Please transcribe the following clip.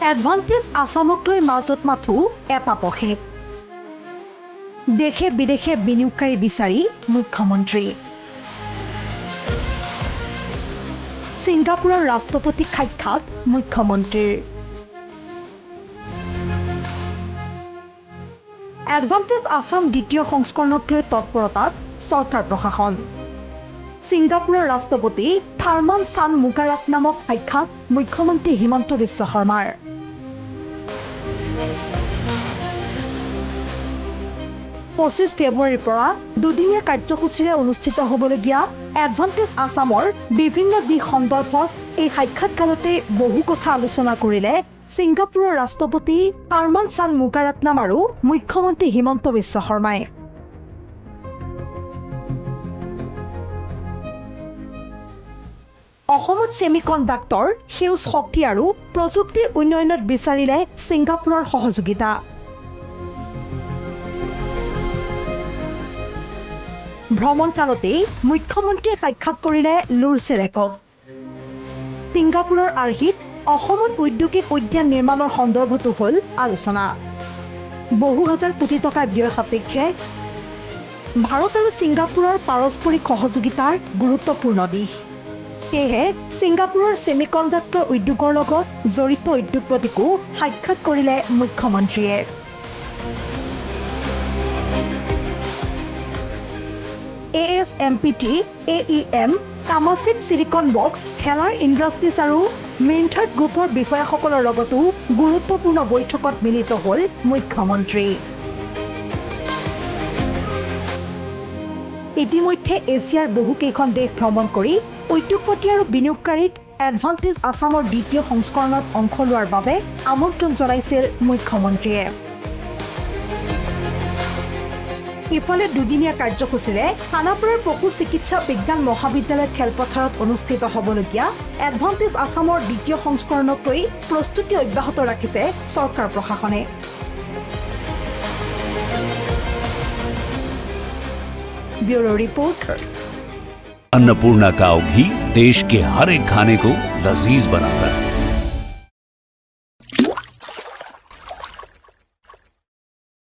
Advantage আসামক লৈ মাজত মাথো এটা পক্ষেপ দেশে বিদেশে বিনিয়োগকাৰী বিচাৰি মুখ্যমন্ত্ৰী ছিংগাপুৰৰ ৰাষ্ট্ৰপতিক সাক্ষাৎ মুখ্যমন্ত্ৰীৰ এডভান্টেজ আসাম দ্বিতীয় সংস্কৰণক লৈ তৎপৰতাত চৰকাৰ প্ৰশাসন ছিংগাপুৰৰ ৰাষ্ট্ৰপতি থাৰ্মান চান মুগাৰাটনামক সাক্ষাৎ মুখ্যমন্ত্ৰী হিমন্ত বিশ্ব শৰ্মাৰ 25 ফেব্ৰুৱাৰীৰ পৰা দুদিনীয়া কাৰ্যসূচীৰে অনুষ্ঠিত হ'বলগীয়া এডভান্টেজ আসামৰ বিভিন্ন দিশ সন্দৰ্ভত এই সাক্ষাৎকালতে বহু কথা আলোচনা কৰিলে ছিংগাপুৰৰ ৰাষ্ট্ৰপতি থাৰ্মান চান মুগাৰাটনাম আৰু মুখ্যমন্ত্ৰী হিমন্ত বিশ্ব শৰ্মাই অসমত সেমিকণ্ডাক্টৰ সেউজ শক্তি আৰু প্ৰযুক্তিৰ উন্নয়নত বিচাৰিলে ছিংগাপুৰৰ সহযোগিতা ভ্ৰমণকালতেই মুখ্যমন্ত্ৰীয়ে সাক্ষাৎ কৰিলে লুৰচেৰেকক ছিংগাপুৰৰ আৰ্হিত অসমত ঔদ্যোগিক উদ্যান নিৰ্মাণৰ সন্দৰ্ভতো হ'ল আলোচনা বহু হাজাৰ কোটি টকা ব্যয় সাপেক্ষে ভাৰত আৰু ছিংগাপুৰৰ পাৰস্পৰিক সহযোগিতাৰ গুৰুত্বপূৰ্ণ দিশ সেয়েহে ছিংগাপুৰৰ সেমিকণ্ডাক্টৰ উদ্যোগৰ লগত জড়িত উদ্যোগপতিকো সাক্ষাৎ কৰিলে মুখ্যমন্ত্ৰীয়ে ASMPT, AEM, কামাচিট ছিলিকন বক্স, হেলাৰ ইণ্ডাষ্ট্ৰিজ আৰু মিণ্টাৰ্ট গ্ৰুপৰ বিষয়াসকলৰ লগতো গুৰুত্বপূৰ্ণ বৈঠকত মিলিত হ'ল মুখ্যমন্ত্ৰী ইতিমধ্যে এছিয়াৰ বহুকেইখন দেশ ভ্ৰমণ কৰি উদ্যোগপতি আৰু বিনিয়োগকাৰীক এডভান্টেজ আসামৰ দ্বিতীয় সংস্কৰণত অংশ লোৱাৰ বাবে আমন্ত্ৰণ জনাইছিল মুখ্যমন্ত্ৰীয়ে ইফালে দুদিনীয়া কাৰ্যসূচীৰে খানাপাৰাৰ পশু চিকিৎসা বিজ্ঞান মহাবিদ্যালয় খেলপথাৰত অনুষ্ঠিত হ'বলগীয়া এডভান্টেজ আসামৰ দ্বিতীয় সংস্কৰণক লৈ প্ৰস্তুতি অব্যাহত ৰাখিছে চৰকাৰ প্ৰশাসনে ब्यूरो रिपोर्ट अन्नपूर्णा काव घी देश के हर एक खाने को लजीज बनाता है।